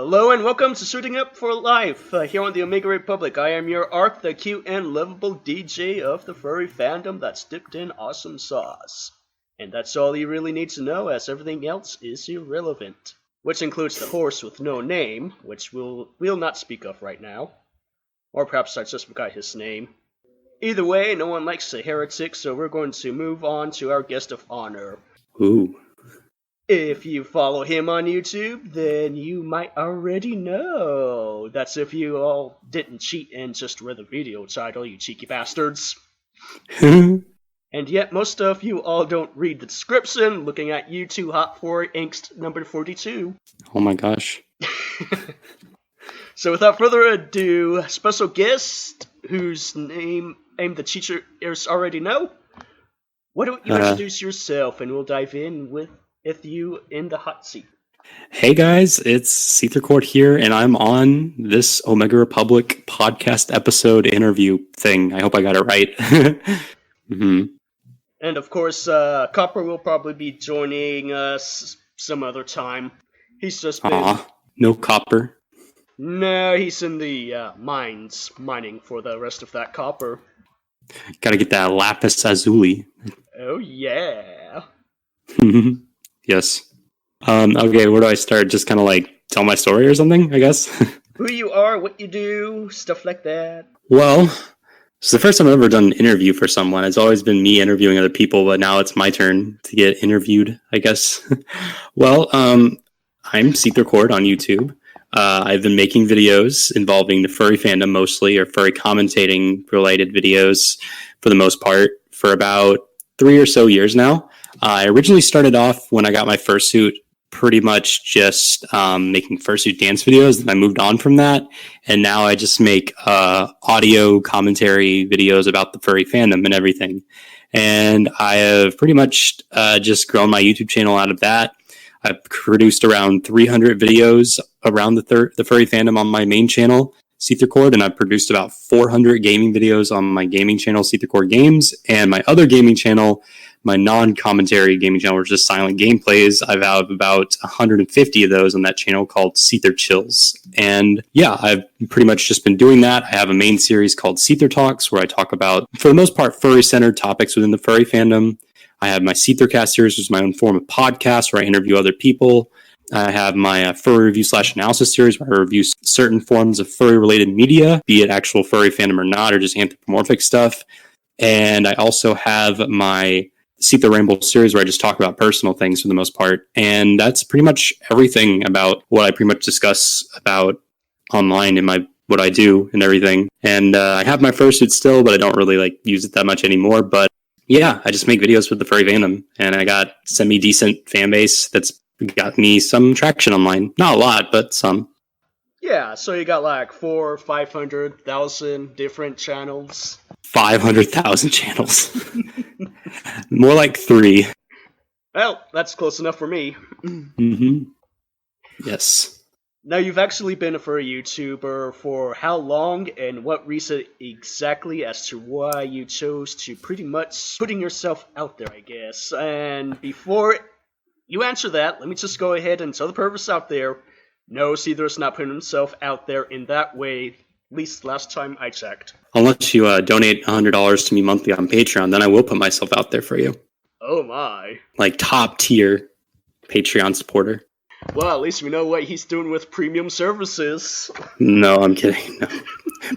Hello and welcome to Suiting Up for Life, here on the Omega Republic. I am your Ark, the cute and lovable DJ of the furry fandom that's dipped in awesome sauce. And that's all you really need to know, as everything else is irrelevant. Which includes the horse with no name, which we'll not speak of right now. Or perhaps I just forgot his name. Either way, no one likes a heretic, so we're going to move on to our guest of honor. Ooh. If you follow him on YouTube, then you might already know. That's if you all didn't cheat and just read the video title, you cheeky bastards. And yet, most of you all don't read the description, looking at YouTube Hot for Angst number 42. Oh my gosh. So without further ado, special guest, whose name the cheaters already know. Why don't you introduce yourself, and we'll dive in with you in the hot seat. Hey guys, it's Seether Cord here, and I'm on this Omega Republic podcast episode interview thing. I hope I got it right. Mm-hmm. And of course, Copper will probably be joining us some other time. He's just been... no Copper? No, he's in the mines, mining for the rest of that copper. Gotta get that lapis lazuli. Oh yeah. Yes. Okay, where do I start? Just kind of like tell my story or something, I guess? Who you are, what you do, stuff like that. Well, it's the first time I've ever done an interview for someone. It's always been me interviewing other people, but now it's my turn to get interviewed, I guess. Well, I'm Seether Cord on YouTube. I've been making videos involving the furry fandom mostly, or furry commentating related videos for the most part, for about 3 or so years now. I originally started off when I got my fursuit pretty much just making fursuit dance videos, and I moved on from that, and now I just make audio commentary videos about the furry fandom and everything. And I have pretty much just grown my YouTube channel out of that. I've produced around 300 videos around the furry fandom on my main channel, Seether Cord, and I've produced about 400 gaming videos on my gaming channel, Seether Cord Games, and my other gaming channel, my non-commentary gaming channel, which is just silent gameplays. I've had about 150 of those on that channel called Seether Chills. And yeah, I've pretty much just been doing that. I have a main series called Seether Talks, where I talk about, for the most part, furry-centered topics within the furry fandom. I have my Seether Cast series, which is my own form of podcast where I interview other people. I have my furry review / analysis series where I review certain forms of furry-related media, be it actual furry fandom or not, or just anthropomorphic stuff. And I also have my Seether Rainbow series where I just talk about personal things for the most part. And that's pretty much everything about what I pretty much discuss about online in what I do and everything. And I have my fursuit still, but I don't really use it that much anymore. But yeah, I just make videos with the furry fandom, and I got semi-decent fan base that's got me some traction online. Not a lot, but some. Yeah, so you got 400,000 or 500,000 different channels. 500,000 channels. More like 3. Well, that's close enough for me. Mm-hmm. Yes. Now, you've actually been a furry YouTuber for how long, and what reason exactly as to why you chose to pretty much putting yourself out there, I guess. And before you answer that, let me just go ahead and tell the purpose out there. No, Seether is not putting himself out there in that way, at least last time I checked. Unless you donate $100 to me monthly on Patreon, then I will put myself out there for you. Oh my. Top tier Patreon supporter. Well, at least we know what he's doing with premium services. No, I'm kidding. No.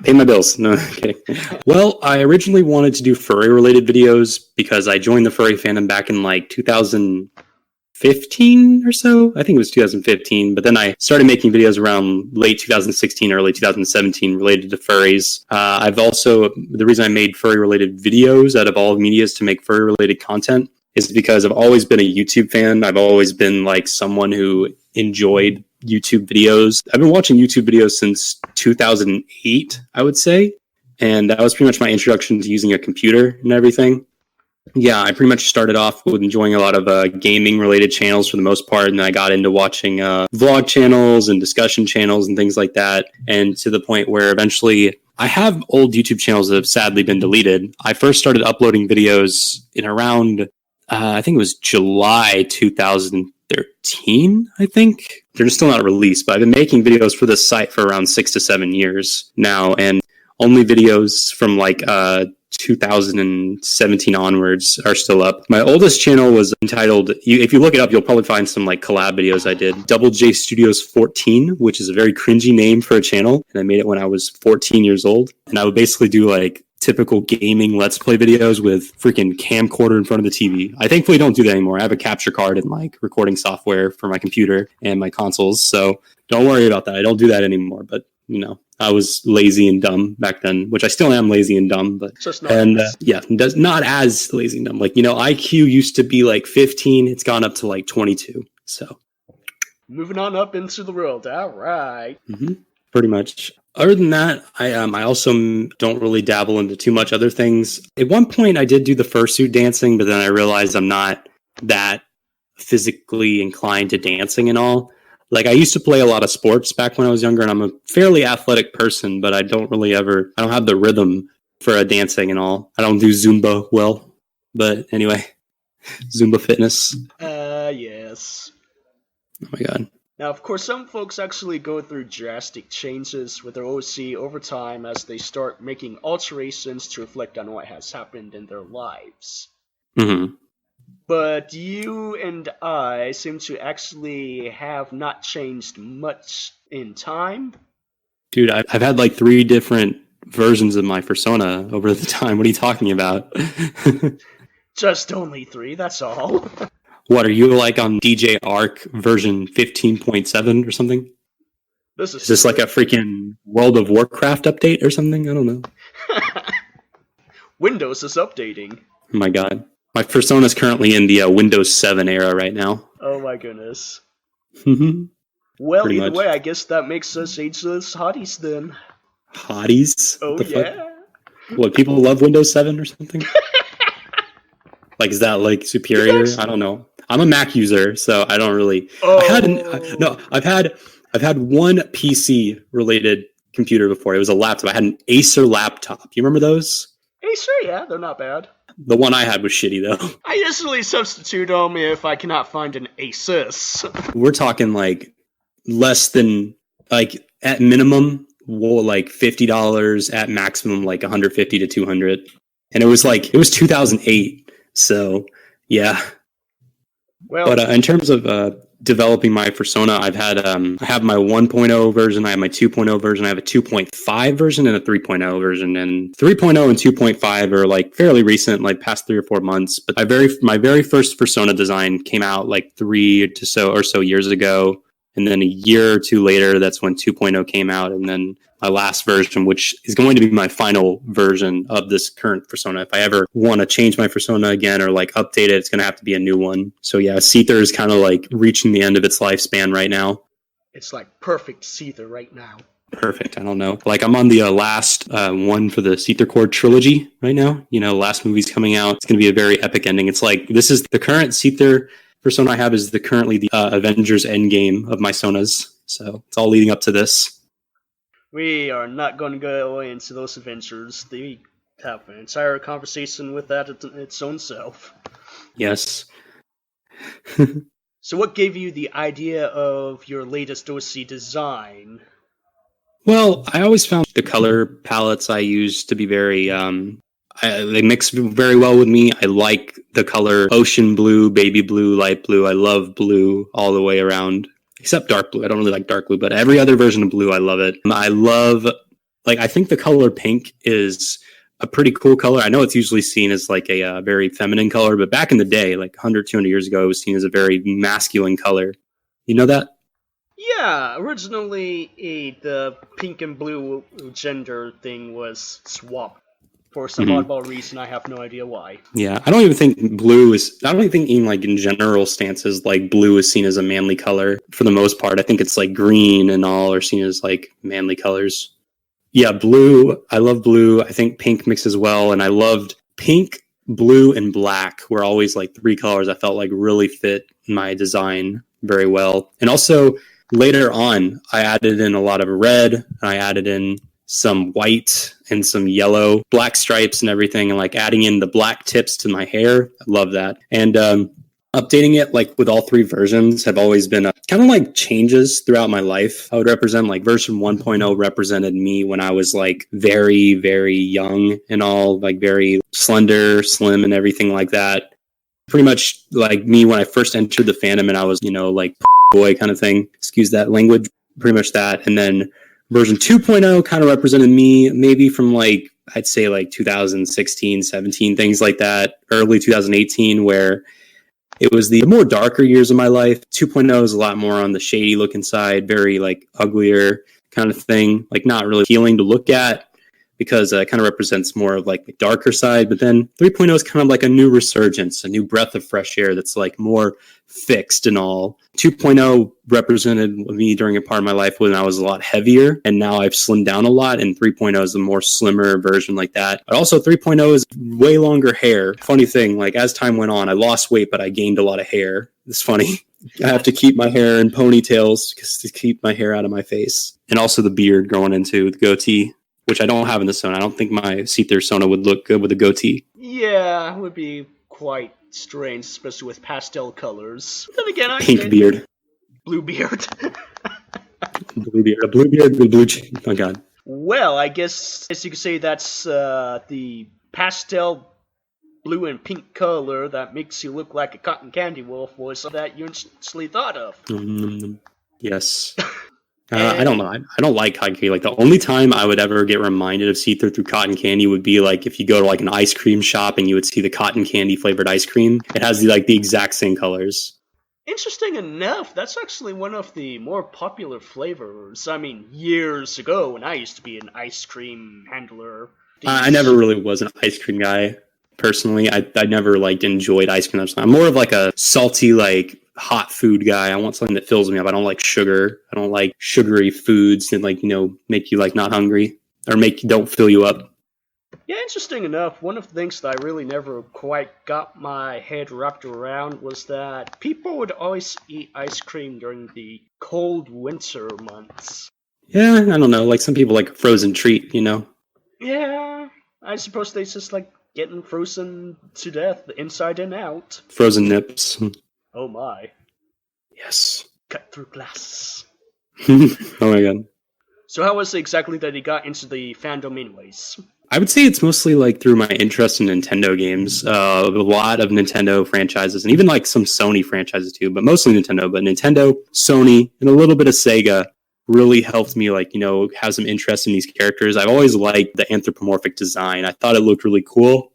Pay my bills. No, I'm kidding. Well, I originally wanted to do furry-related videos because I joined the furry fandom back in 2015 or so. I think it was 2015. But then I started making videos around late 2016, early 2017 related to furries. The reason I made furry-related videos out of all media is to make furry-related content. Is because I've always been a YouTube fan. I've always been someone who enjoyed YouTube videos. I've been watching YouTube videos since 2008, I would say. And that was pretty much my introduction to using a computer and everything. Yeah, I pretty much started off with enjoying a lot of gaming related channels for the most part. And then I got into watching vlog channels and discussion channels and things like that. And to the point where eventually I have old YouTube channels that have sadly been deleted. I first started uploading videos in around I think it was July 2000, 2013, I think. They're still not released, but I've been making videos for this site for around 6 to 7 years now, and only videos from like 2017 onwards are still up. My oldest channel was entitled, if you look it up, you'll probably find some like collab videos I did. Double J Studios 14, which is a very cringy name for a channel, and I made it when I was 14 years old. And I would basically do like typical gaming let's play videos with freaking camcorder in front of the TV. I thankfully don't do that anymore. I have a capture card and like recording software for my computer and my consoles, so don't worry about that. I don't do that anymore, but you know, I was lazy and dumb back then, which I still am lazy and dumb, but not as lazy and dumb. Like, you know, IQ used to be like 15, it's gone up to like 22. So moving on up into the world. All right. Pretty much. Other than that, I also don't really dabble into too much other things. At one point, I did do the fursuit dancing, but then I realized I'm not that physically inclined to dancing and all. Like, I used to play a lot of sports back when I was younger, and I'm a fairly athletic person, but I don't have the rhythm for dancing and all. I don't do Zumba well, but anyway, Zumba fitness. Yes. Oh my god. Now, of course, some folks actually go through drastic changes with their OC over time as they start making alterations to reflect on what has happened in their lives. Mm-hmm. But you and I seem to actually have not changed much in time. Dude, I've had like 3 different versions of my persona over the time. What are you talking about? Just only 3, that's all. What, are you like on DJ Arc version 15.7 or something? Is this like a freaking World of Warcraft update or something? I don't know. Windows is updating. Oh my god. My persona is currently in the Windows 7 era right now. Oh my goodness. Pretty Well, either much. way, I guess that makes us ageless hotties then. Hotties? Oh yeah. Fuck? What, people love Windows 7 or something? Like, is that like superior? I don't know. I'm a Mac user, so I don't really. Oh. I've had one PC related computer before. It was a laptop. I had an Acer laptop. You remember those? Acer, yeah, they're not bad. The one I had was shitty though. I usually substitute them if I cannot find an Asus. We're talking like less than, like, at minimum, like $50, at maximum like $150 to $200, and it was 2008. So yeah. Well, but in terms of developing my persona, I have my 1.0 version, I have my 2.0 version, I have a 2.5 version and a 3.0 version, and 3.0 and 2.5 are like fairly recent, like past 3 or 4 months. But my very first persona design came out like 3 or so years ago, and then a year or 2 later, that's when 2.0 came out, and then my last version, which is going to be my final version of this current persona. If I ever want to change my persona again or like update it, it's going to have to be a new one. So yeah, Seether is kind of like reaching the end of its lifespan right now. It's like perfect Seether right now. Perfect. I don't know. Like, I'm on the last one for the Seether Cord trilogy right now. You know, last movie's coming out. It's going to be a very epic ending. It's like, this is the current Seether persona I have is currently the Avengers Endgame of my sonas. So it's all leading up to this. We are not going to go into those Avengers. They have an entire conversation with that its own self. Yes. So what gave you the idea of your latest OC design? Well, I always found the color palettes I use to be very, they mix very well with me. I like the color ocean blue, baby blue, light blue. I love blue all the way around. Except dark blue. I don't really like dark blue, but every other version of blue, I love it. I think the color pink is a pretty cool color. I know it's usually seen as like a very feminine color, but back in the day, like 100, 200 years ago, it was seen as a very masculine color. You know that? Yeah, originally the pink and blue gender thing was swapped. For some oddball reason, I have no idea why. Yeah, I don't even think in general stances, like, blue is seen as a manly color for the most part. I think it's like green and all are seen as like manly colors. Yeah, blue. I love blue. I think pink mixes well, and I loved pink, blue, and black were always like 3 colors I felt like really fit my design very well. And also later on, I added in a lot of red, and I added in some white and some yellow, black stripes and everything, and like adding in the black tips to my hair. I love that. And Updating it like with all three versions have always been kind of like changes throughout my life. I would represent like version 1.0 represented me when I was like very, very young and all, like very slender, slim and everything like that. Pretty much like me when I first entered the fandom and I was, like boy kind of thing. Excuse that language. Pretty much that. And then version 2.0 kind of represented me maybe from like, I'd say like 2016, 17, things like that. Early 2018 where it was the more darker years of my life. 2.0 is a lot more on the shady looking side, very like uglier kind of thing, like not really appealing to look at because it kind of represents more of like the darker side. But then 3.0 is kind of like a new resurgence, a new breath of fresh air that's like more fixed and all. 2.0 represented me during a part of my life when I was a lot heavier, and now I've slimmed down a lot, and 3.0 is a more slimmer version like that. But also 3.0 is way longer hair. Funny thing, like as time went on, I lost weight, but I gained a lot of hair. It's funny. I have to keep my hair in ponytails to keep my hair out of my face. And also the beard growing into the goatee, which I don't have in the Sona. I don't think my Seether Sona would look good with a goatee. Yeah, it would be quite strange, especially with pastel colors. Then again, Pink beard. Blue beard. Blue beard. A blue beard with blue chin. Oh, my God. Well, I guess you could say that's the pastel blue and pink color that makes you look like a cotton candy wolf was something that you instantly thought of. Yes. I don't know. I don't like cotton candy. Like the only time I would ever get reminded of Seether through cotton candy would be like if you go to like an ice cream shop and you would see the cotton candy flavored ice cream. It has the exact same colors. Interesting enough, that's actually one of the more popular flavors. I mean, years ago when I used to be an ice cream handler. I never really was an ice cream guy personally. I never enjoyed ice cream. I'm more of like a salty hot food guy. I want something that fills me up. I don't like sugar. I don't like sugary foods that make you not hungry or don't fill you up. Yeah, interesting enough, one of the things that I really never quite got my head wrapped around was that people would always eat ice cream during the cold winter months. Yeah, I don't know. Like some people like a frozen treat, Yeah, I suppose they just like getting frozen to death inside and out. Frozen nips. Oh my. Yes. Cut through glass. Oh my God. So how was it exactly that he got into the fandom anyways? I would say it's mostly through my interest in Nintendo games. A lot of Nintendo franchises and even some Sony franchises too, but mostly Nintendo. But Nintendo, Sony, and a little bit of Sega really helped me have some interest in these characters. I've always liked the anthropomorphic design. I thought it looked really cool.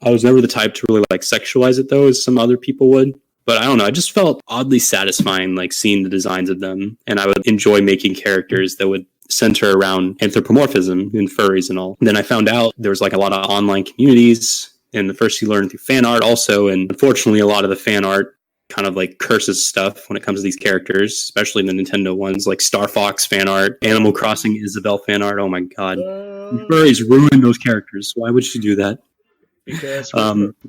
I was never the type to really sexualize it though, as some other people would. But I don't know, I just felt oddly satisfying seeing the designs of them. And I would enjoy making characters that would center around anthropomorphism and furries and all. And then I found out there was a lot of online communities. And the first you learn through fan art also. And unfortunately, a lot of the fan art kind of curses stuff when it comes to these characters, especially the Nintendo ones, like Star Fox fan art, Animal Crossing Isabelle fan art. Oh my God. Furries ruined those characters. Why would you do that?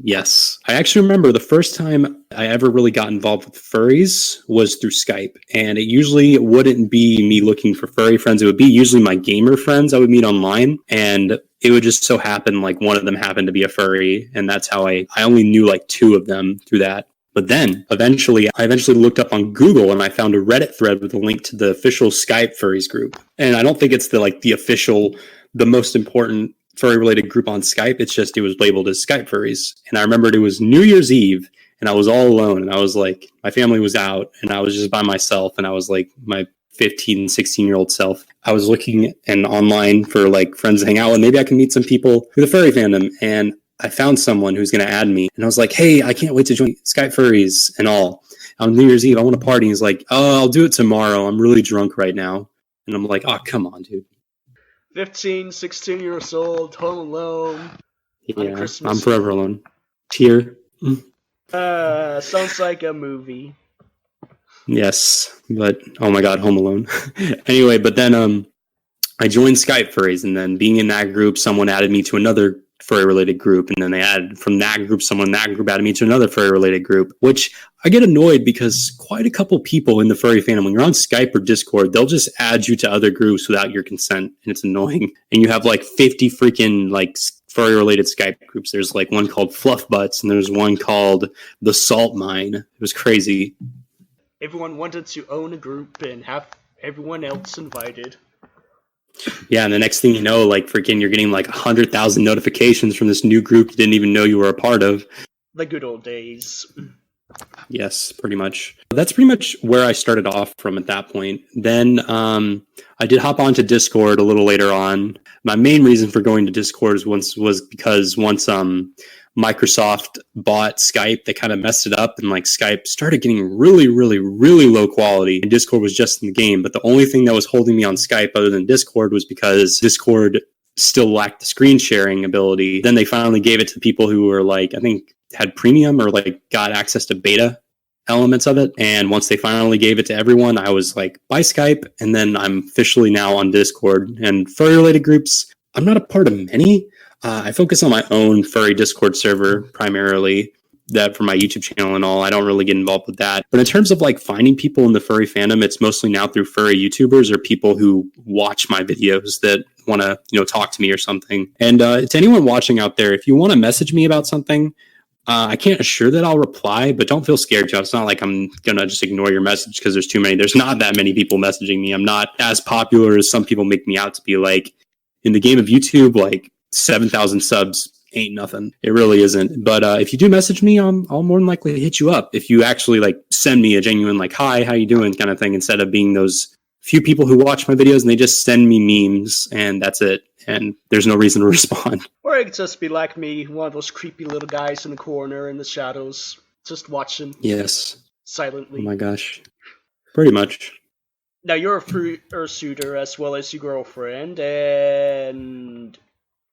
Yes. I actually remember the first time I ever really got involved with furries was through Skype. And it usually wouldn't be me looking for furry friends. It would be usually my gamer friends I would meet online. And it would just so happen one of them happened to be a furry. And that's how I only knew two of them through that. But then I eventually looked up on Google and I found a Reddit thread with a link to the official Skype furries group. And I don't think it's the official, the most important furry related group on Skype. It was labeled as Skype furries. And I remembered it was New Year's Eve and I was all alone and I was my family was out and I was just by myself and I was my 15, 16-year-old self. I was looking online for friends to hang out with. Maybe I can meet some people through the furry fandom. And I found someone who's going to add me and I was like, hey, I can't wait to join Skype furries and all. On New Year's Eve, I want to party. He's like, oh, I'll do it tomorrow. I'm really drunk right now. And I'm like, oh, come on, dude. 15, 16 years old, home alone. Yeah, I'm forever alone. Tear. Sounds like a movie. Yes, but oh my God, Home Alone. Anyway, but then I joined Skype furries, and then being in that group, someone added me to another furry-related group, and then they added from that group, someone in that group added me to another furry-related group, which I get annoyed because quite a couple people in the furry fandom, when you're on Skype or Discord, they'll just add you to other groups without your consent, and it's annoying. And you have 50 freaking furry related Skype groups. There's like one called Fluff Butts, and there's one called the Salt Mine. It was crazy. Everyone wanted to own a group and have everyone else invited. Yeah, and the next thing you know, like freaking, you're getting like 100,000 notifications from this new group you didn't even know you were a part of. The good old days. Yes, pretty much. That's pretty much where I started off from at that point. Then I did hop onto Discord a little later on. My main reason for going to Discord was because once Microsoft bought Skype, they kind of messed it up, and like Skype started getting really, really, really low quality, and Discord was just in the game. But the only thing that was holding me on Skype other than Discord was because Discord still lacked the screen sharing ability. Then they finally gave it to people who were like, I think, had premium or like got access to beta elements of it. And once they finally gave it to everyone, I was like, buy Skype. And then I'm officially now on Discord. And furry related groups, I'm not a part of many. I focus on my own furry Discord server primarily, that for my YouTube channel and all. I don't really get involved with that. But in terms of like finding people in the furry fandom, it's mostly now through furry YouTubers or people who watch my videos that want to, talk to me or something. And to anyone watching out there, if you want to message me about something, I can't assure that I'll reply, but don't feel scared to. It's not like I'm going to just ignore your message because there's too many. There's not that many people messaging me. I'm not as popular as some people make me out to be. Like in the game of YouTube, like 7,000 subs ain't nothing. It really isn't. But if you do message me, I'll more than likely hit you up. If you actually like send me a genuine like, hi, how you doing kind of thing, instead of being those few people who watch my videos and they just send me memes and that's it. And there's no reason to respond. Or it could just be like me, one of those creepy little guys in the corner in the shadows, just watching. Yes. Silently. Oh my gosh. Pretty much. Now you're a fursuiter as well as your girlfriend, and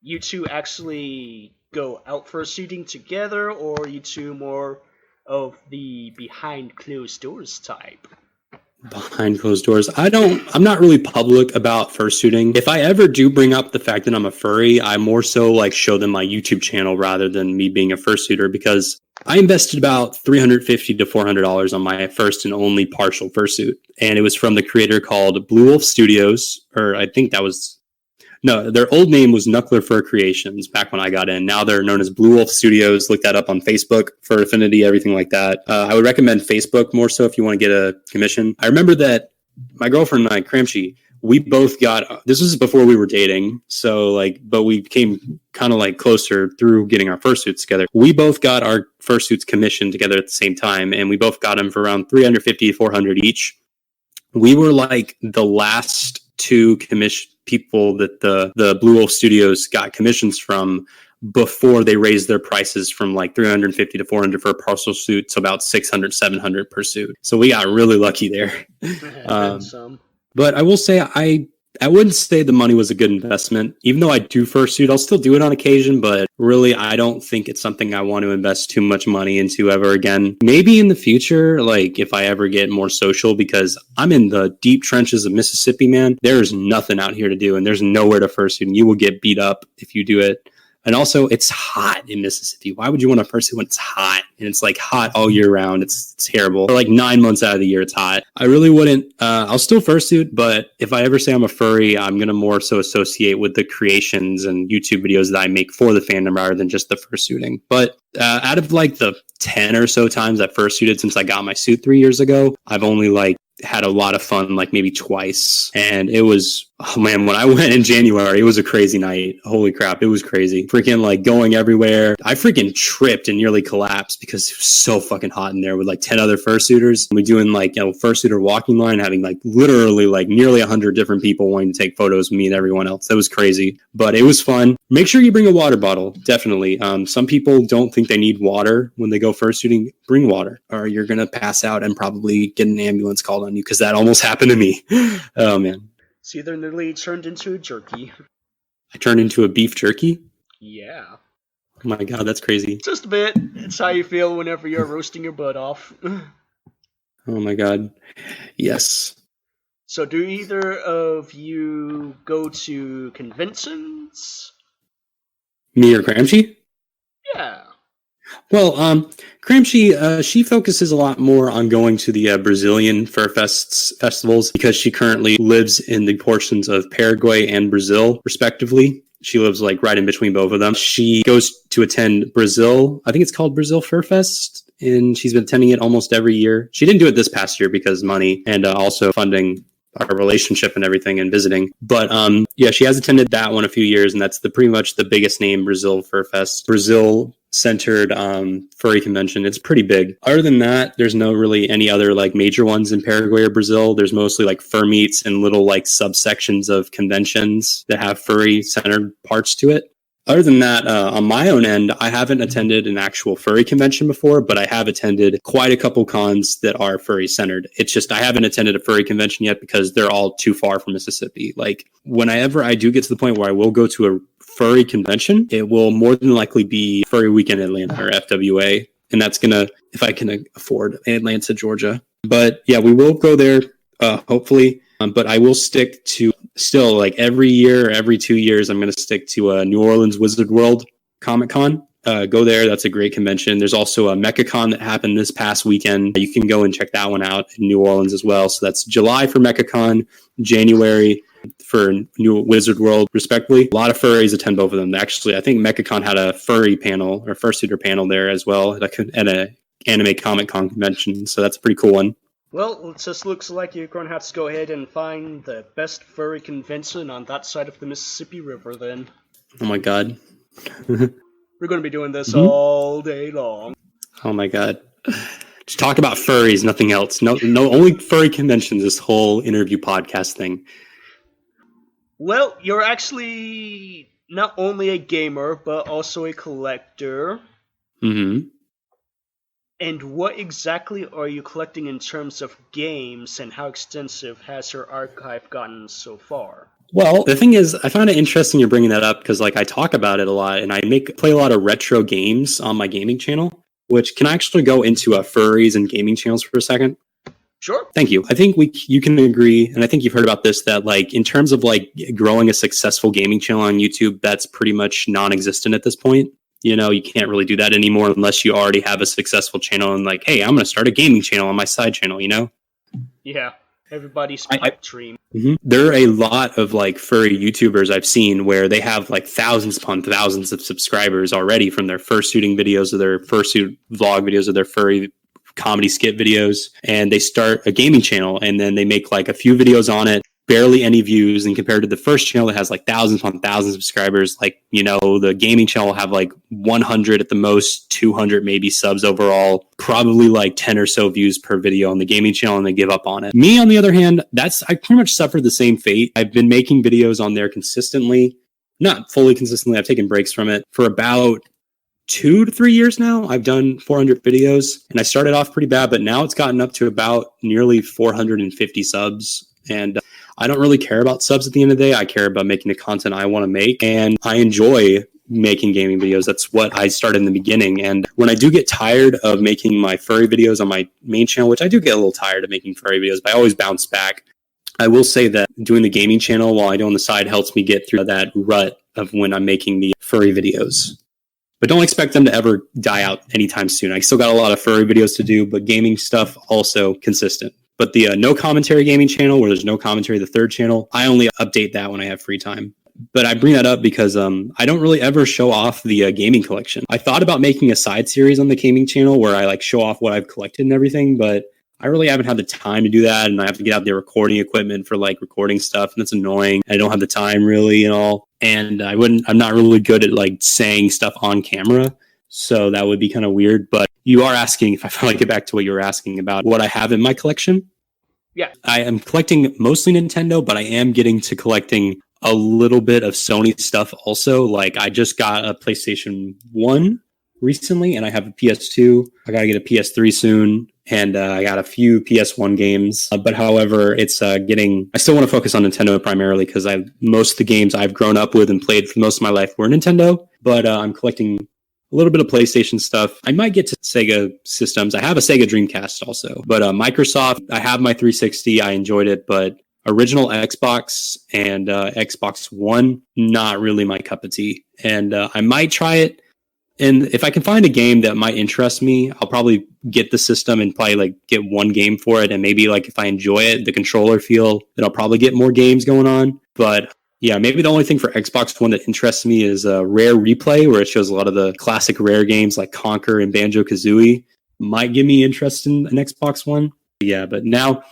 you two actually go out fursuiting together, or are you two more of the behind closed doors type? Behind closed doors. I'm not really public about fursuiting. If I ever do bring up the fact that I'm a furry, I more so like show them my YouTube channel rather than me being a fursuiter, because I invested about $350 to $400 on my first and only partial fursuit. And it was from the creator called Blue Wolf Studios, or I think that was, no, their old name was Knuckler Fur Creations back when I got in. Now they're known as Blue Wolf Studios. Look that up on Facebook for Affinity, everything like that. I would recommend Facebook more so if you want to get a commission. I remember that my girlfriend and I, Cramshy, we both got, this was before we were dating. So like, but we became kind of like closer through getting our fursuits together. We both got our fursuits commissioned together at the same time. And we both got them for around $350 to $400 each. We were like the last two people that the Blue Wolf Studios got commissions from before they raised their prices from like $350 to $400 for a partial suit to about $600, $700 per suit. So we got really lucky there. But I will say I wouldn't say the money was a good investment. Even though I do fursuit, I'll still do it on occasion, but really I don't think it's something I want to invest too much money into ever again. Maybe in the future, like if I ever get more social, because I'm in the deep trenches of Mississippi, man. There's nothing out here to do and there's nowhere to fursuit, and you will get beat up if you do it. And also, it's hot in Mississippi. Why would you want to fursuit when it's hot? And it's like hot all year round. It's terrible. For like 9 months out of the year, it's hot. I really wouldn't. I'll still fursuit, but if I ever say I'm a furry, I'm going to more so associate with the creations and YouTube videos that I make for the fandom rather than just the fursuiting. But out of like the 10 or so times I fursuited since I got my suit 3 years ago, I've only like had a lot of fun, like maybe twice. And it was, oh man, when I went in January, it was a crazy night. Holy crap, it was crazy. Freaking like going everywhere. I freaking tripped and nearly collapsed because it was so fucking hot in there with like 10 other fursuiters. We doing like, fursuiter walking line, having like literally like nearly 100 different people wanting to take photos with me and everyone else. That was crazy, but it was fun. Make sure you bring a water bottle, definitely. Some people don't think they need water when they go fursuiting. Bring water or you're going to pass out and probably get an ambulance called on you, because that almost happened to me. Oh man. Seether nearly turned into a jerky. I turned into a beef jerky? Yeah. Oh my god, that's crazy. Just a bit. It's how you feel whenever you're roasting your butt off. Oh my god. Yes. So do either of you go to conventions? Me or Cramshy? Yeah. Well, Cramshy, she focuses a lot more on going to the Brazilian fur festivals because she currently lives in the portions of Paraguay and Brazil, respectively. She lives like right in between both of them. She goes to attend Brazil. I think it's called Brazil Fur Fest, and she's been attending it almost every year. She didn't do it this past year because money and also funding our relationship and everything and visiting. But yeah, she has attended that one a few years, and that's pretty much the biggest name, Brazil Fur Fest. Brazil centered furry convention. It's pretty big. Other than that, there's no really any other like major ones in Paraguay or Brazil. There's mostly like fur meets and little like subsections of conventions that have furry centered parts to it. Other than that, on my own end, I haven't attended an actual furry convention before, but I have attended quite a couple cons that are furry centered. It's just I haven't attended a furry convention yet because they're all too far from Mississippi. Like whenever I do get to the point where I will go to a furry convention, it will more than likely be Furry Weekend Atlanta or FWA. And that's gonna, if I can afford Atlanta, Georgia. But yeah, we will go there, hopefully. But I will stick to still like every year, every 2 years, I'm going to stick to New Orleans Wizard World Comic Con. Go there. That's a great convention. There's also a MechaCon that happened this past weekend. You can go and check that one out in New Orleans as well. So that's July for MechaCon, January for New Wizard World, respectively. A lot of furries attend both of them. Actually, I think MechaCon had a furry panel or fursuiter panel there as well at an anime Comic Con convention. So that's a pretty cool one. Well, it just looks like you're going to have to go ahead and find the best furry convention on that side of the Mississippi River, then. Oh my god. We're going to be doing this all day long. Oh my god. Just talk about furries, nothing else. No, only furry conventions, this whole interview podcast thing. Well, you're actually not only a gamer, but also a collector. Mm-hmm. And what exactly are you collecting in terms of games, and how extensive has your archive gotten so far? Well, the thing is, I found it interesting you're bringing that up because, like, I talk about it a lot, and I play a lot of retro games on my gaming channel. Which can I actually go into furries and gaming channels for a second? Sure. Thank you. I think you can agree, and I think you've heard about this, that like in terms of like growing a successful gaming channel on YouTube, that's pretty much non-existent at this point. You know, you can't really do that anymore unless you already have a successful channel and like, hey, I'm going to start a gaming channel on my side channel, you know? Yeah, everybody's pipe dream. Mm-hmm. There are a lot of like furry YouTubers I've seen where they have like thousands upon thousands of subscribers already from their fursuiting videos or their fursuit vlog videos or their furry comedy skit videos. And they start a gaming channel and then they make like a few videos on it, barely any views. And compared to the first channel that has like thousands upon thousands of subscribers, like, you know, the gaming channel will have like 100 at the most, 200 maybe subs overall, probably like 10 or so views per video on the gaming channel, and they give up on it. Me, on the other hand, I pretty much suffered the same fate. I've been making videos on there consistently, not fully consistently. I've taken breaks from it for about 2 to 3 years now. I've done 400 videos, and I started off pretty bad, but now it's gotten up to about nearly 450 subs. And I don't really care about subs at the end of the day. I care about making the content I want to make, and I enjoy making gaming videos. That's what I started in the beginning. And when I do get tired of making my furry videos on my main channel, which I do get a little tired of making furry videos, but I always bounce back. I will say that doing the gaming channel while I do on the side helps me get through that rut of when I'm making the furry videos. But don't expect them to ever die out anytime soon. I still got a lot of furry videos to do, but gaming stuff also consistent. But the no commentary gaming channel, where there's no commentary, the third channel, I only update that when I have free time. But I bring that up because I don't really ever show off the gaming collection. I thought about making a side series on the gaming channel where I like show off what I've collected and everything, but I really haven't had the time to do that, and I have to get out their recording equipment for like recording stuff, and that's annoying. I don't have the time really and all, and I'm not really good at like saying stuff on camera, so that would be kind of weird. But you are asking, if I finally get back to what you were asking about what I have in my collection. Yeah. I am collecting mostly Nintendo, but I am getting to collecting a little bit of Sony stuff also. Like I just got a PlayStation 1 recently, and I have a PS2. I got to get a PS3 soon, and I got a few PS1 games. But however, it's I still want to focus on Nintendo primarily because most of the games I've grown up with and played for most of my life were Nintendo, but I'm collecting a little bit of PlayStation stuff. I might get to Sega systems. I have a Sega Dreamcast also. But Microsoft, I have my 360. I enjoyed it. But original Xbox and Xbox One, not really my cup of tea. And I might try it. And if I can find a game that might interest me, I'll probably get the system and probably like get one game for it. And maybe like if I enjoy it, the controller feel, then I'll probably get more games going on. But Yeah, maybe the only thing for Xbox One that interests me is Rare Replay, where it shows a lot of the classic Rare games like Conquer and Banjo-Kazooie. Might give me interest in an Xbox One. Yeah, but now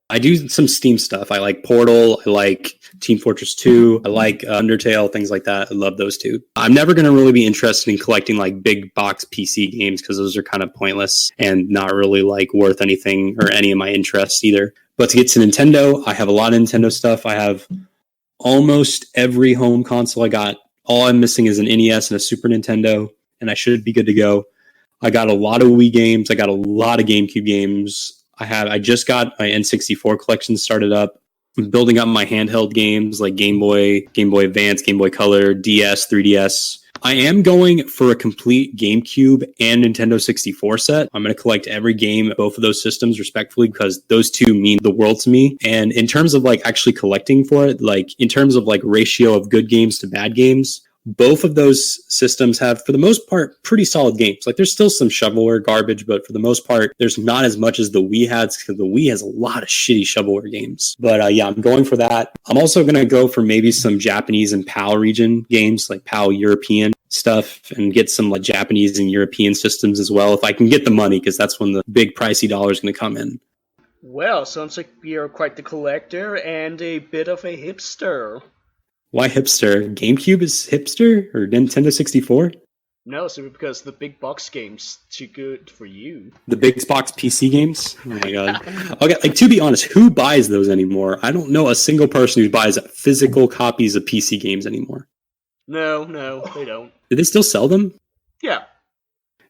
I do some Steam stuff. I like Portal. I like Team Fortress 2. I like Undertale, things like that. I love those two. I'm never going to really be interested in collecting like big box PC games because those are kind of pointless and not really like worth anything or any of my interests either. But to get to Nintendo, I have a lot of Nintendo stuff. I have almost every home console I got. All I'm missing is an NES and a Super Nintendo, and I should be good to go. I got a lot of Wii games. I got a lot of GameCube games. I just got my N64 collection started up. I'm building up my handheld games like Game Boy, Game Boy Advance, Game Boy Color, DS, 3DS. I am going for a complete GameCube and Nintendo 64 set. I'm going to collect every game, both of those systems respectfully, because those two mean the world to me. And in terms of like actually collecting for it, like in terms of like ratio of good games to bad games, both of those systems have, for the most part, pretty solid games. Like there's still some shovelware garbage, but for the most part, there's not as much as the Wii has, because the Wii has a lot of shitty shovelware games. But yeah, I'm going for that. I'm also going to go for maybe some Japanese and PAL region games, like PAL European stuff, and get some like Japanese and European systems as well, if I can get the money, because that's when the big pricey dollar is going to come in. Well, sounds like you're quite the collector and a bit of a hipster. Why hipster? GameCube is hipster? Or Nintendo 64? No, so because the big box game's too good for you. The big box PC games? Oh my god. Okay, like to be honest, who buys those anymore? I don't know a single person who buys physical copies of PC games anymore. No, they don't. Do they still sell them? Yeah.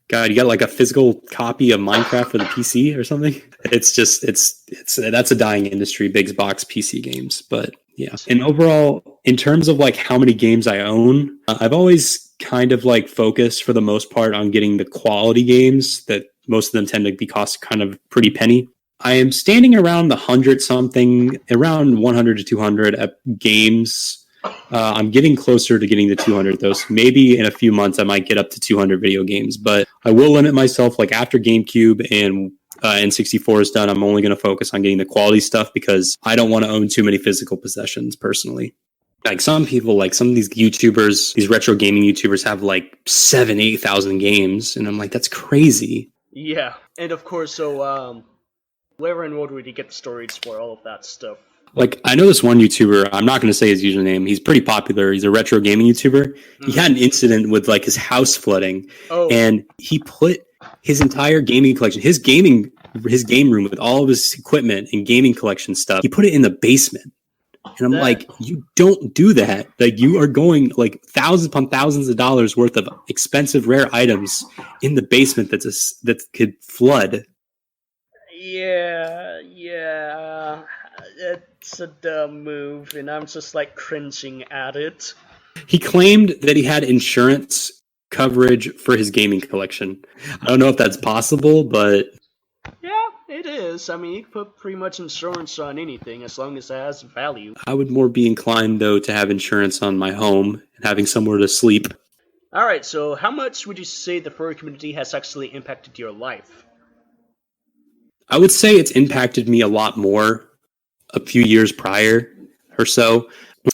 God, you got like a physical copy of Minecraft for the PC or something? It's just, that's a dying industry, big box PC games. But yeah. And overall, in terms of like how many games I own, I've always kind of like focused for the most part on getting the quality games that most of them tend to be cost kind of pretty penny. I am standing around the 100 something, around 100 to 200 games. I'm getting closer to getting the 200 though. So maybe in a few months I might get up to 200 video games, but I will limit myself. Like after GameCube and N64 is done, I'm only going to focus on getting the quality stuff because I don't want to own too many physical possessions personally. Like some people, like some of these YouTubers, these retro gaming YouTubers have like 8,000 games. And I'm like, that's crazy. Yeah. And of course, so where in the world would you get the storage for all of that stuff? Like, I know this one YouTuber, I'm not going to say his username. He's pretty popular. He's a retro gaming YouTuber. Mm-hmm. He had an incident with like his house flooding, and he put his entire gaming collection, his game room with all of his equipment and gaming collection stuff, he put it in the basement. And I'm like, you don't do that. Like, you are going like thousands upon thousands of dollars worth of expensive, rare items in the basement that could flood. Yeah. It's a dumb move, and I'm just like cringing at it. He claimed that he had insurance coverage for his gaming collection. I don't know if that's possible, but... Yeah, it is. I mean, you can put pretty much insurance on anything as long as it has value. I would more be inclined, though, to have insurance on my home and having somewhere to sleep. Alright, so how much would you say the furry community has actually impacted your life? I would say it's impacted me a lot more a few years prior or so.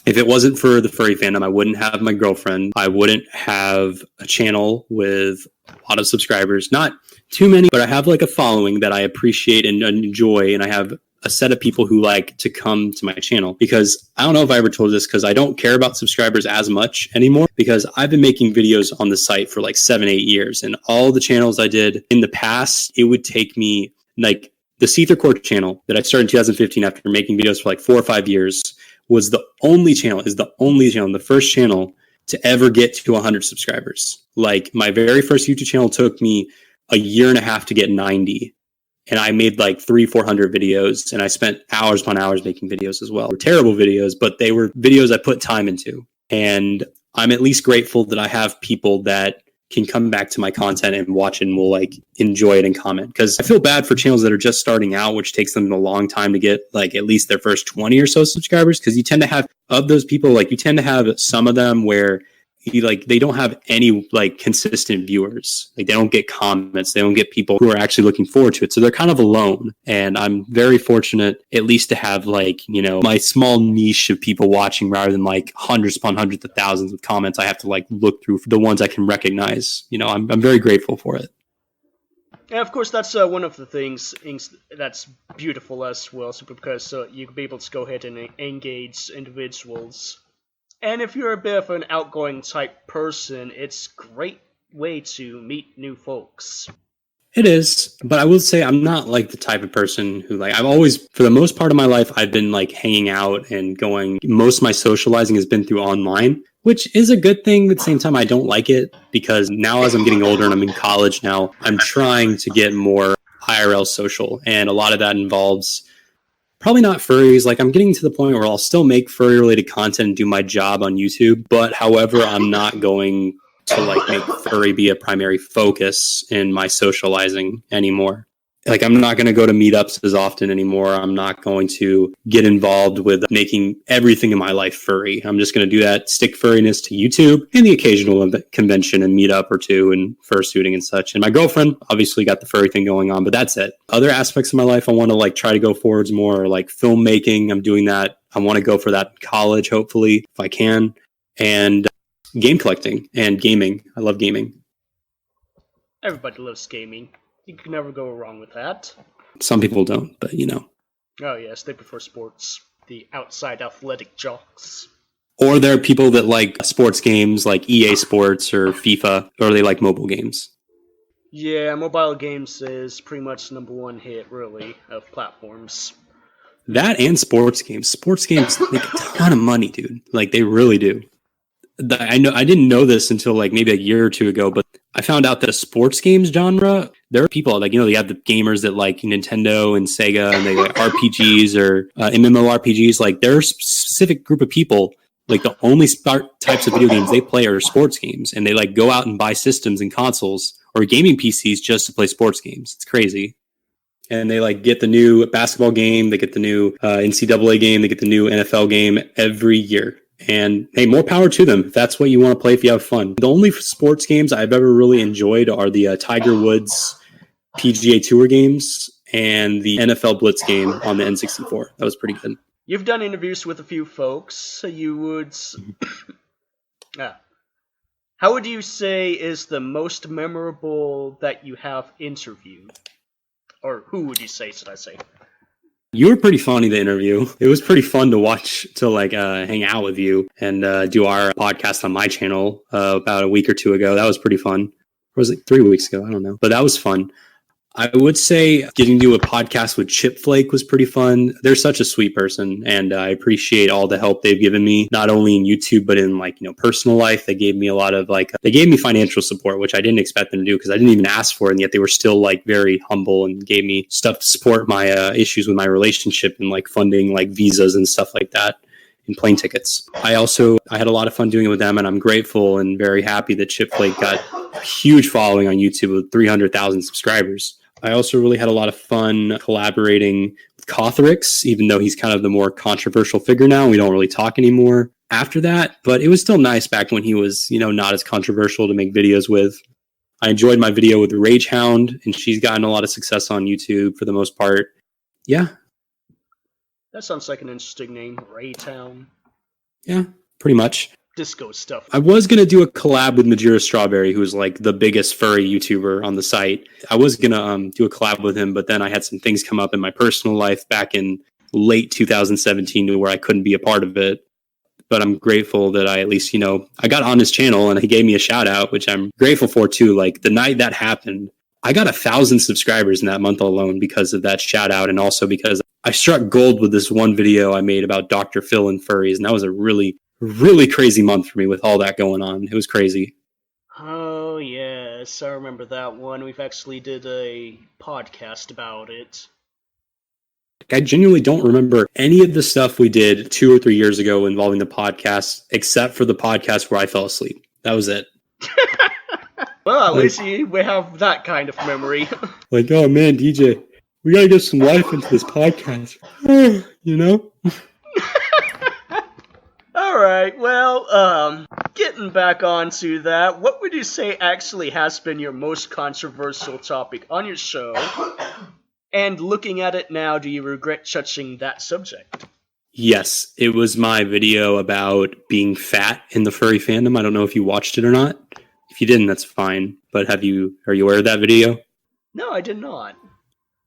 If it wasn't for the furry fandom, I wouldn't have my girlfriend. I wouldn't have a channel with a lot of subscribers. Not too many, but I have like a following that I appreciate and enjoy. And I have a set of people who like to come to my channel, because I don't know if I ever told this, because I don't care about subscribers as much anymore, because I've been making videos on the site for like 7-8 years. And all the channels I did in the past, it would take me like the Seether Cord channel that I started in 2015 after making videos for like 4 or 5 years is the first channel to ever get to 100 subscribers. Like my very first YouTube channel took me a year and a half to get 90. And I made like 300-400 videos, and I spent hours upon hours making videos as well. They were terrible videos, but they were videos I put time into. And I'm at least grateful that I have people that can come back to my content and watch and will like enjoy it and comment. Because I feel bad for channels that are just starting out, which takes them a long time to get like at least their first 20 or so subscribers. Because you tend to have, of those people, like you tend to have some of them where they don't have any like consistent viewers. Like they don't get comments. They don't get people who are actually looking forward to it. So they're kind of alone. And I'm very fortunate at least to have like, my small niche of people watching rather than like hundreds upon hundreds of thousands of comments I have to like look through for the ones I can recognize. I'm very grateful for it. And of course, that's one of the things that's beautiful as well, simply because you can be able to go ahead and engage individuals. And if you're a bit of an outgoing type person, it's a great way to meet new folks. It is, but I will say I'm not like the type of person who I've always, for the most part of my life, I've been like hanging out and going, most of my socializing has been through online, which is a good thing. At the same time, I don't like it because now as I'm getting older and I'm in college now, I'm trying to get more IRL social. And a lot of that involves probably not furries. Like I'm getting to the point where I'll still make furry related content and do my job on YouTube. But however, I'm not going to like make furry be a primary focus in my socializing anymore. Like I'm not going to go to meetups as often anymore. I'm not going to get involved with making everything in my life furry. I'm just going to do that, stick furriness to YouTube and the occasional convention and meetup or two and fursuiting and such. And my girlfriend obviously got the furry thing going on, but that's it. Other aspects of my life I want to like try to go forwards more, like filmmaking. I'm doing that. I want to go for that in college, hopefully, if I can. And game collecting and gaming. I love gaming. Everybody loves gaming. You can never go wrong with that. Some people don't, but Oh yes, they prefer sports. The outside athletic jocks. Or there are people that like sports games like EA Sports or FIFA, or they like mobile games. Yeah, mobile games is pretty much number one hit, really, of platforms. That and sports games. Sports games make a ton of money, dude. Like, they really do. I didn't know this until like maybe a year or two ago, but I found out that a sports games genre, there are people like, they have the gamers that like Nintendo and Sega and they like RPGs or MMORPGs. Like there are a specific group of people, like the only types of video games they play are sports games. And they like go out and buy systems and consoles or gaming PCs just to play sports games. It's crazy. And they like get the new basketball game. They get the new NCAA game. They get the new NFL game every year. And hey, more power to them if that's what you want to play, if you have fun. The only sports games I've ever really enjoyed are the Tiger Woods PGA Tour games and the NFL Blitz game on the N64. That was pretty good. You've done interviews with a few folks, so you would... How would you say is the most memorable that you have interviewed? Or who would you say, should I say? You were pretty funny to interview. It was pretty fun to watch, to like hang out with you and do our podcast on my channel about a week or two ago. That was pretty fun. Or was it 3 weeks ago? I don't know. But that was fun. I would say getting to do a podcast with Chip Flake was pretty fun. They're such a sweet person, and I appreciate all the help they've given me, not only in YouTube, but in like, personal life. They gave me a lot of they gave me financial support, which I didn't expect them to do because I didn't even ask for it. And yet they were still like very humble and gave me stuff to support my issues with my relationship and like funding like visas and stuff like that and plane tickets. I had a lot of fun doing it with them, and I'm grateful and very happy that Chip Flake got a huge following on YouTube with 300,000 subscribers. I also really had a lot of fun collaborating with Cothrix, even though he's kind of the more controversial figure now. We don't really talk anymore after that, but it was still nice back when he was, not as controversial to make videos with. I enjoyed my video with Rage Hound, and she's gotten a lot of success on YouTube for the most part. Yeah. That sounds like an interesting name, Rage Hound. Yeah, pretty much. Disco stuff. I was going to do a collab with Majira Strawberry, who's like the biggest furry YouTuber on the site. I was going to do a collab with him, but then I had some things come up in my personal life back in late 2017 where I couldn't be a part of it. But I'm grateful that I at least, I got on his channel and he gave me a shout out, which I'm grateful for too. Like the night that happened, I got 1,000 subscribers in that month alone because of that shout out. And also because I struck gold with this one video I made about Dr. Phil and furries. And that was a really crazy month for me with all that going on. It was crazy. Oh, yes. I remember that one. We've actually did a podcast about it. I genuinely don't remember any of the stuff we did 2 or 3 years ago involving the podcast, except for the podcast where I fell asleep. That was it. Well, at least we have that kind of memory. Like, oh man, DJ, we gotta get some life into this podcast. Alright, well, getting back onto that, what would you say actually has been your most controversial topic on your show? And looking at it now, do you regret touching that subject? Yes, it was my video about being fat in the furry fandom. I don't know if you watched it or not. If you didn't, that's fine. But are you aware of that video? No, I did not.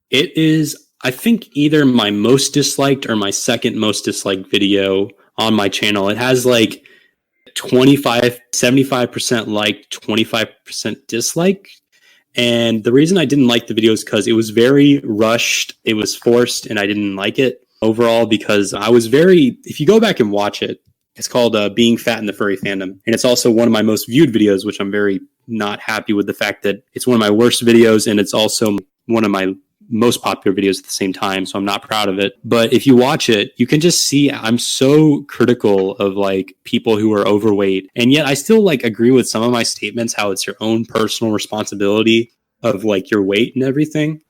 It is, I think, either my most disliked or my second most disliked video on my channel. It has like 75% liked, 25% dislike. And the reason I didn't like the video is because it was very rushed, it was forced, and I didn't like it overall because I was if you go back and watch it, it's called Being Fat in the Furry Fandom. And it's also one of my most viewed videos, which I'm very not happy with the fact that it's one of my worst videos and it's also one of my most popular videos at the same time, so I'm not proud of it. But if you watch it, you can just see I'm so critical of like people who are overweight, and yet I still like agree with some of my statements, how it's your own personal responsibility of like your weight and everything.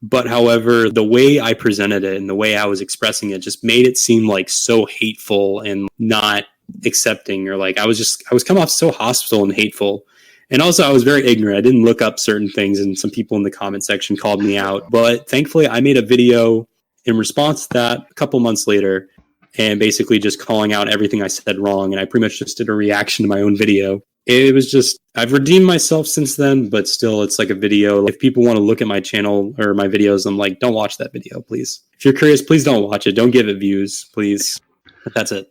But however, the way I presented it and the way I was expressing it just made it seem like so hateful and not accepting, or like I was coming off so hostile and hateful. And also, I was very ignorant. I didn't look up certain things, and some people in the comment section called me out. But thankfully, I made a video in response to that a couple months later, and basically just calling out everything I said wrong. And I pretty much just did a reaction to my own video. It was just, I've redeemed myself since then, but still, it's like a video. If people want to look at my channel or my videos, I'm like, don't watch that video, please. If you're curious, please don't watch it. Don't give it views, please. But that's it.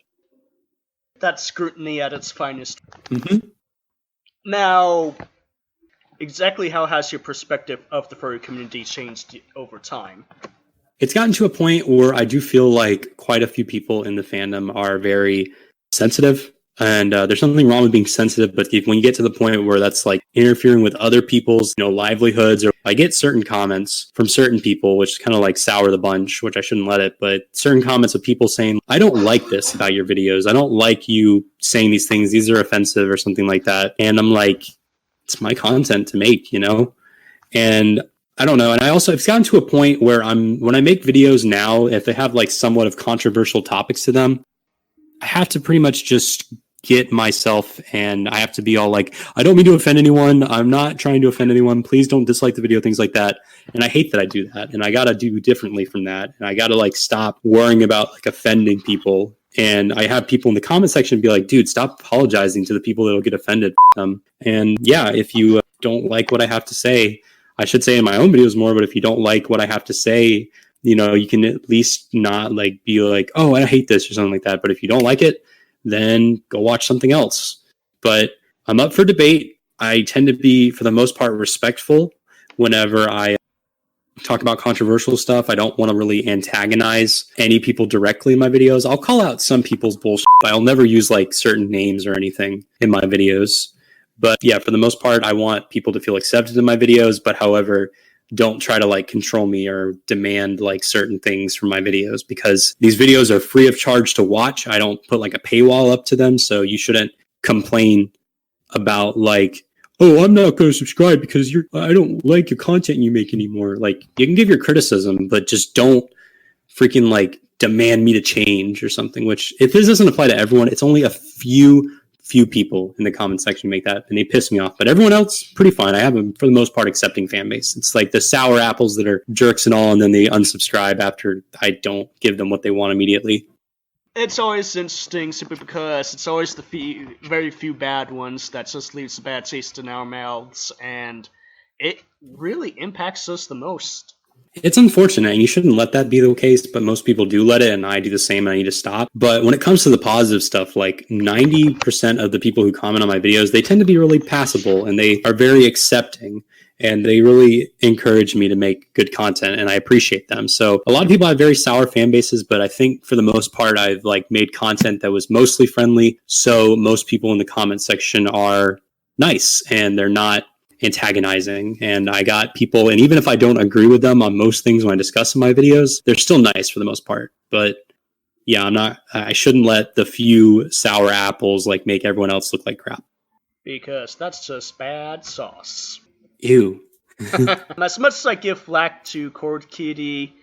That's scrutiny at its finest. Mm-hmm. Now, exactly how has your perspective of the furry community changed over time? It's gotten to a point where I do feel like quite a few people in the fandom are very sensitive. And there's something wrong with being sensitive, but when you get to the point where that's like interfering with other people's, livelihoods, or I get certain comments from certain people, which kind of like sour the bunch, which I shouldn't let it, but certain comments of people saying, I don't like this about your videos. I don't like you saying these things. These are offensive or something like that. And I'm like, it's my content to make, and I don't know. And it's gotten to a point where when I make videos now, if they have like somewhat of controversial topics to them, I have to pretty much just get myself, and I have to be all like, I don't mean to offend anyone. I'm not trying to offend anyone. Please don't dislike the video, things like that. And I hate that I do that. And I got to do differently from that. And I got to like stop worrying about like offending people. And I have people in the comment section be like, dude, stop apologizing to the people that'll get offended. And yeah, if you don't like what I have to say, I should say in my own videos more, but if you don't like what I have to say, you can at least not like be like, oh, I hate this or something like that. But if you don't like it, then go watch something else. But I'm up for debate. I tend to be, for the most part, respectful whenever I talk about controversial stuff. I don't want to really antagonize any people directly in my videos. I'll call out some people's bullshit, but I'll never use like certain names or anything in my videos. But yeah, for the most part, I want people to feel accepted in my videos. But however, don't try to like control me or demand like certain things from my videos, because these videos are free of charge to watch. I don't put like a paywall up to them. So you shouldn't complain about like, oh, I'm not going to subscribe because I don't like your content you make anymore. Like, you can give your criticism, but just don't freaking like demand me to change or something, which if this doesn't apply to everyone, it's only a few people in the comment section make that, and they piss me off. But everyone else, pretty fine. I have a, for the most part, accepting fan base. It's like the sour apples that are jerks and all, and then they unsubscribe after I don't give them what they want immediately. It's always interesting simply because it's always the very few bad ones that just leaves a bad taste in our mouths, and it really impacts us the most. It's unfortunate, and you shouldn't let that be the case, but most people do let it, and I do the same, and I need to stop. But when it comes to the positive stuff, like 90% of the people who comment on my videos, they tend to be really passable, and they are very accepting, and they really encourage me to make good content, and I appreciate them. So a lot of people have very sour fan bases, but I think for the most part, I've like made content that was mostly friendly, so most people in the comment section are nice, and they're not antagonizing. And I got people, and even if I don't agree with them on most things when I discuss in my videos, they're still nice for the most part. But yeah, I shouldn't let the few sour apples like make everyone else look like crap. Because that's just bad sauce. Ew. As much as I give flack to Cord Kitty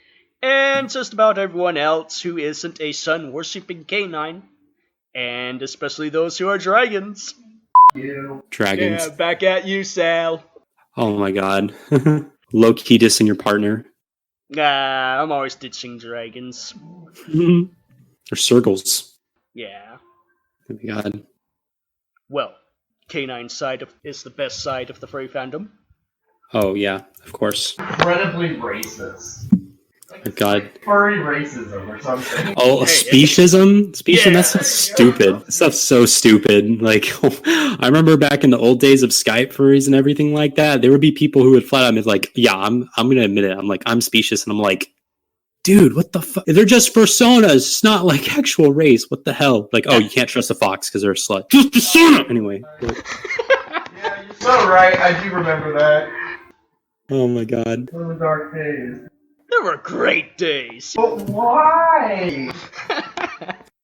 and just about everyone else who isn't a sun-worshipping canine, And especially those who are dragons. Dragons. Yeah, back at you, Sal. Oh my god. Low-key dissing your partner. Nah, I'm always ditching dragons. Or circles. Yeah. Oh my god. Well, canine side is the best side of the furry fandom. Oh yeah, of course. Incredibly racist. My god. Furry racism or something. Oh, speciesism? Speciesism? That's so stupid. That stuff's so stupid. Like, I remember back in the old days of Skype furries and everything like that, there would be people who would flat out be like, yeah, I'm gonna admit it. I'm like, I'm specious. And I'm like, dude, what the fuck? They're just personas. It's not like actual race. What the hell? Like, oh, you can't trust a fox because they're a slut. Just persona! Anyway. Yeah, you're so right. I do remember that. Oh my god. Those were dark days. There were great days. But why?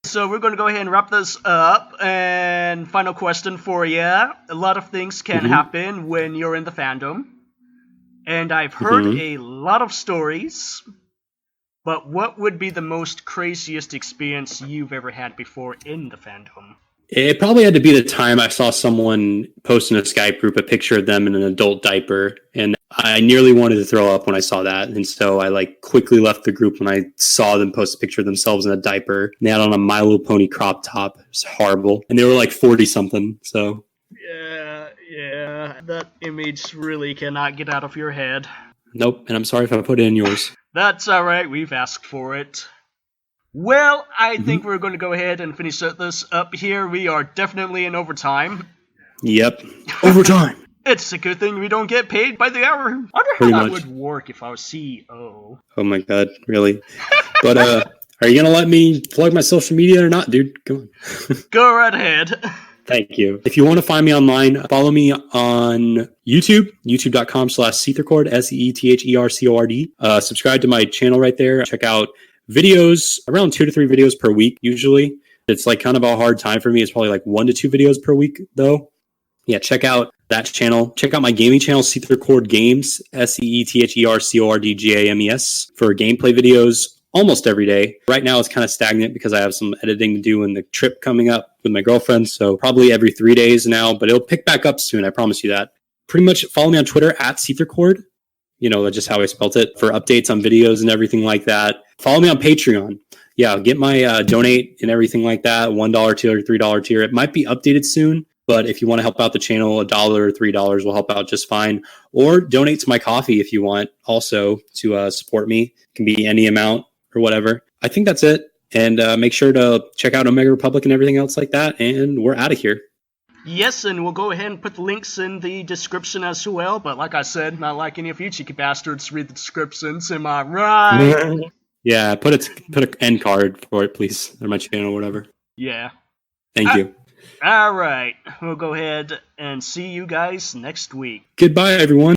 So we're going to go ahead and wrap this up. And final question for you. A lot of things can happen when you're in the fandom. And I've heard a lot of stories. But what would be the most craziest experience you've ever had before in the fandom? It probably had to be the time I saw someone post in a Skype group a picture of them in an adult diaper, and I nearly wanted to throw up when I saw that, and so I quickly left the group when I saw them post a picture of themselves in a diaper. And they had on a My Little Pony crop top. It was horrible, and they were 40-something. So yeah, that image really cannot get out of your head. Nope, and I'm sorry if I put it in yours. That's alright, we've asked for it. Well, I think we're going to go ahead and finish this up here. We are definitely in overtime. Yep. Overtime. It's a good thing we don't get paid by the hour. I wonder how Pretty that much. would work if I was CEO. Oh my god, really? But are you gonna let me plug my social media or not, dude? Come on. Go right ahead. Thank you. If you want to find me online, follow me on YouTube, youtube.com/Seether Cord, SEETHERCORD. Subscribe to my channel right there. Check out videos, around 2 to 3 videos per week, usually. It's kind of a hard time for me. It's probably 1 to 2 videos per week, though. Yeah, check out that channel. Check out my gaming channel, Seether Cord Games, SEETHERCORDGAMES, for gameplay videos almost every day. Right now, it's kind of stagnant because I have some editing to do in the trip coming up with my girlfriend, so probably every 3 days now, but it'll pick back up soon, I promise you that. Pretty much follow me on Twitter, @Seether Cord. That's just how I spelt it, for updates on videos and everything like that. Follow me on Patreon. Yeah, get my donate and everything like that, $1 tier, $3 tier. It might be updated soon, but if you want to help out the channel, $1 or $3 will help out just fine. Or donate to my coffee if you want also to support me. It can be any amount or whatever. I think that's it. And make sure to check out Omega Republic and everything else like that. And we're out of here. Yes, and we'll go ahead and put the links in the description as well. But like I said, not like any of you cheeky bastards read the descriptions. Am I right? Yeah, put an end card for it, please. Or my channel or whatever. Yeah. Thank you. All right. We'll go ahead and see you guys next week. Goodbye, everyone.